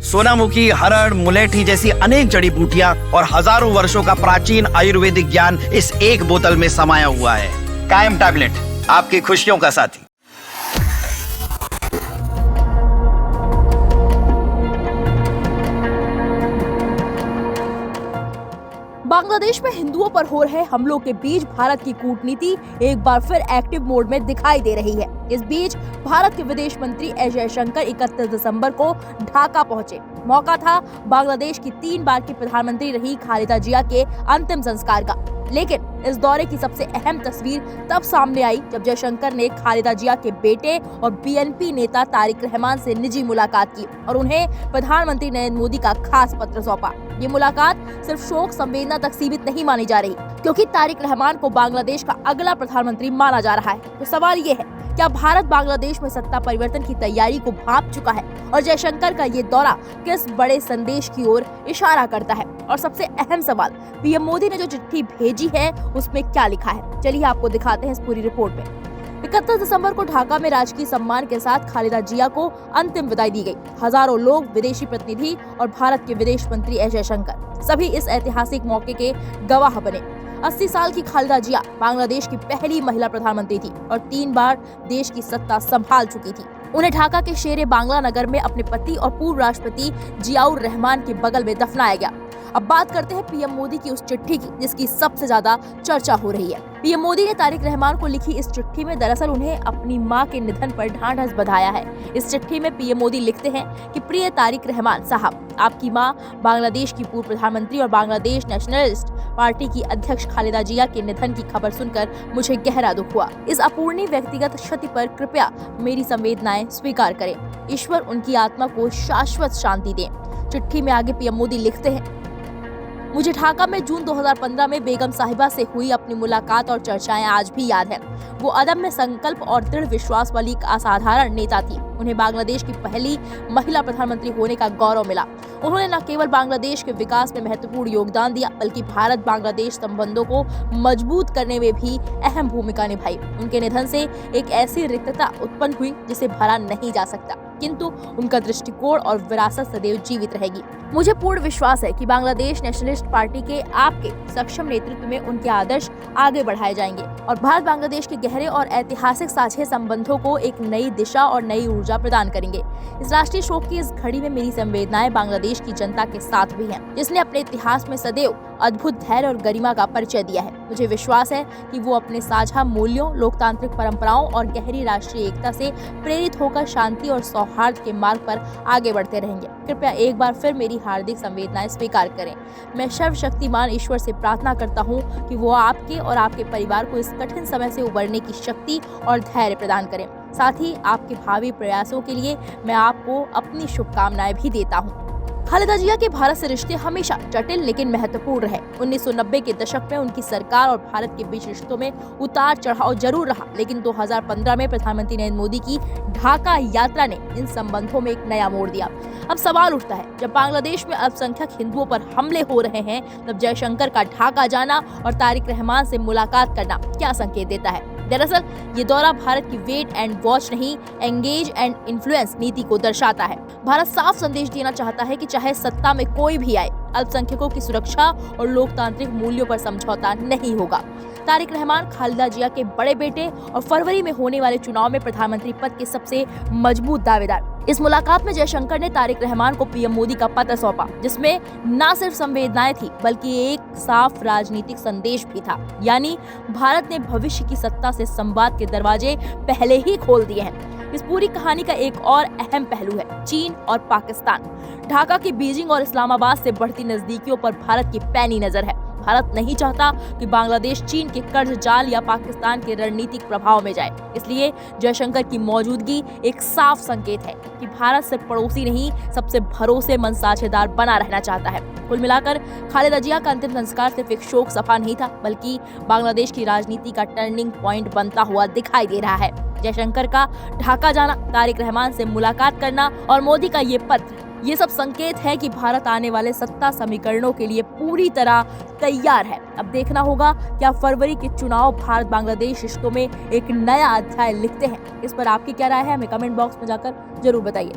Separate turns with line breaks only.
सोनामुखी, हरड़, मुलेठी जैसी अनेक जड़ी बूटियां और हजारों वर्षों का प्राचीन आयुर्वेदिक ज्ञान इस एक बोतल में समाया हुआ है। कायम टैबलेट, आपकी खुशियों का साथी।
बांग्लादेश में हिंदुओं पर हो रहे हमलों के बीच भारत की कूटनीति एक बार फिर एक्टिव मोड में दिखाई दे रही है। इस बीच भारत के विदेश मंत्री एस जयशंकर 31 दिसंबर को ढाका पहुंचे। मौका था बांग्लादेश की 3 बार की प्रधानमंत्री रही खालिदा जिया के अंतिम संस्कार का। लेकिन इस दौरे की सबसे अहम तस्वीर तब सामने आई जब जयशंकर ने खालिदा जिया के बेटे और बीएनपी नेता तारिक रहमान से निजी मुलाकात की और उन्हें प्रधानमंत्री नरेंद्र मोदी का खास पत्र सौंपा। ये मुलाकात सिर्फ शोक संवेदना तक सीमित नहीं मानी जा रही, क्योंकि तारिक रहमान को बांग्लादेश का अगला प्रधानमंत्री माना जा रहा है। तो सवाल ये है, क्या भारत बांग्लादेश में सत्ता परिवर्तन की तैयारी को भांप चुका है और जयशंकर का ये दौरा किस बड़े संदेश की ओर इशारा करता है? और सबसे अहम सवाल, पीएम मोदी ने जो चिट्ठी भेजी है उसमें क्या लिखा है? चलिए आपको दिखाते हैं इस पूरी रिपोर्ट में। 31 दिसंबर को ढाका में राजकीय सम्मान के साथ खालिदा जिया को अंतिम विदाई दी गई। हजारों लोग, विदेशी प्रतिनिधि और भारत के विदेश मंत्री एस जयशंकर सभी इस ऐतिहासिक मौके के गवाह बने। 80 साल की खालिदा जिया बांग्लादेश की पहली महिला प्रधानमंत्री थी और 3 बार देश की सत्ता संभाल चुकी थी। उन्हें ढाका के शेरे बांग्ला नगर में अपने पति और पूर्व राष्ट्रपति जियाउर रहमान के बगल में दफनाया गया। अब बात करते हैं पीएम मोदी की उस चिट्ठी की जिसकी सबसे ज्यादा चर्चा हो रही है। पीएम मोदी ने तारिक रहमान को लिखी इस चिट्ठी में दरअसल उन्हें अपनी मां के निधन पर ढांढस बंधाया है। इस चिट्ठी में पीएम मोदी लिखते हैं कि प्रिय तारिक रहमान साहब, आपकी मां बांग्लादेश की पूर्व प्रधानमंत्री और बांग्लादेश नेशनलिस्ट पार्टी की अध्यक्ष खालिदा जिया के निधन की खबर सुनकर मुझे गहरा दुख हुआ। इस अपूर्णीय व्यक्तिगत क्षति पर कृपया मेरी संवेदनाएं स्वीकार करें। ईश्वर उनकी आत्मा को शाश्वत शांति दें। चिट्ठी में आगे पीएम मोदी लिखते हैं, मुझे ढाका में जून 2015 में बेगम साहिबा से हुई अपनी मुलाकात और चर्चाएं आज भी याद है। वो अदम्य संकल्प और दृढ़ विश्वास वाली एक असाधारण नेता थी। उन्हें बांग्लादेश की पहली महिला प्रधानमंत्री होने का गौरव मिला। उन्होंने न केवल बांग्लादेश के विकास में महत्वपूर्ण योगदान दिया, बल्कि भारत बांग्लादेश संबंधों को मजबूत करने में भी अहम भूमिका निभाई। उनके निधन से एक ऐसी रिक्तता उत्पन्न हुई जिसे भरा नहीं जा सकता, किंतु उनका दृष्टिकोण और विरासत सदैव जीवित रहेगी। मुझे पूर्ण विश्वास है कि बांग्लादेश नेशनलिस्ट पार्टी के आपके सक्षम नेतृत्व में उनके आदर्श आगे बढ़ाए जाएंगे और भारत बांग्लादेश के गहरे और ऐतिहासिक साझे संबंधों को एक नई दिशा और नई ऊर्जा प्रदान करेंगे। इस राष्ट्रीय शोक की इस घड़ी में मेरी संवेदनाएं बांग्लादेश की जनता के साथ भी हैं, जिसने अपने इतिहास में सदैव अद्भुत धैर्य और गरिमा का परिचय दिया है। मुझे विश्वास है कि वो अपने साझा मूल्यों, लोकतांत्रिक परंपराओं और गहरी राष्ट्रीय एकता से प्रेरित होकर शांति और सौहार्द के मार्ग पर आगे बढ़ते रहेंगे। कृपया एक बार फिर मेरी हार्दिक संवेदनाएं स्वीकार करें। मैं सर्वशक्तिमान ईश्वर से प्रार्थना करता हूं कि वो आपके और आपके परिवार को इस कठिन समय से उबरने की शक्ति और धैर्य प्रदान करें। साथ ही आपके भावी प्रयासों के लिए मैं आपको अपनी शुभकामनाएं भी देता हूं। खालिदा जिया के भारत से रिश्ते हमेशा जटिल लेकिन महत्वपूर्ण रहे। 1990 के दशक में उनकी सरकार और भारत के बीच रिश्तों में उतार चढ़ाव जरूर रहा, लेकिन 2015 में प्रधानमंत्री नरेंद्र मोदी की ढाका यात्रा ने इन संबंधों में एक नया मोड़ दिया। अब सवाल उठता है, जब बांग्लादेश में अल्पसंख्यक हिंदुओं पर हमले हो रहे हैं, तब जयशंकर का ढाका जाना और तारिक रहमान से मुलाकात करना क्या संकेत देता है? दरअसल ये दौरा भारत की वेट एंड वॉच नहीं, एंगेज एंड इन्फ्लुएंस नीति को दर्शाता है। भारत साफ संदेश देना चाहता है कि चाहे सत्ता में कोई भी आए, अल्पसंख्यकों की सुरक्षा और लोकतांत्रिक मूल्यों पर समझौता नहीं होगा। तारिक रहमान खालिदा जिया के बड़े बेटे और फरवरी में होने वाले चुनाव में प्रधानमंत्री पद के सबसे मजबूत दावेदार। इस मुलाकात में जयशंकर ने तारिक रहमान को पीएम मोदी का पत्र सौंपा, जिसमें न सिर्फ संवेदनाएं थी बल्कि एक साफ राजनीतिक संदेश भी था। यानी भारत ने भविष्य की सत्ता से संवाद के दरवाजे पहले ही खोल दिए हैं। इस पूरी कहानी का एक और अहम पहलू है चीन और पाकिस्तान। ढाका की बीजिंग और इस्लामाबाद से बढ़ती नजदीकियों पर भारत की पैनी नजर है। भारत नहीं चाहता कि बांग्लादेश चीन के कर्ज जाल या पाकिस्तान के रणनीतिक प्रभाव में जाए। इसलिए जयशंकर की मौजूदगी एक साफ संकेत है कि भारत सिर्फ पड़ोसी नहीं, सबसे भरोसेमंद साझेदार बना रहना चाहता है। कुल मिलाकर खालिदा जिया का अंतिम संस्कार सिर्फ एक शोक सभा नहीं था, बल्कि बांग्लादेश की राजनीति का टर्निंग पॉइंट बनता हुआ दिखाई दे रहा है। जयशंकर का ढाका जाना, तारिक रहमान से मुलाकात करना और मोदी का ये पत्र, ये सब संकेत है कि भारत आने वाले सत्ता समीकरणों के लिए पूरी तरह तैयार है। अब देखना होगा क्या फरवरी के चुनाव भारत बांग्लादेश रिश्तों में एक नया अध्याय लिखते हैं। इस पर आपकी क्या राय है, हमें कमेंट बॉक्स में जाकर जरूर बताइए।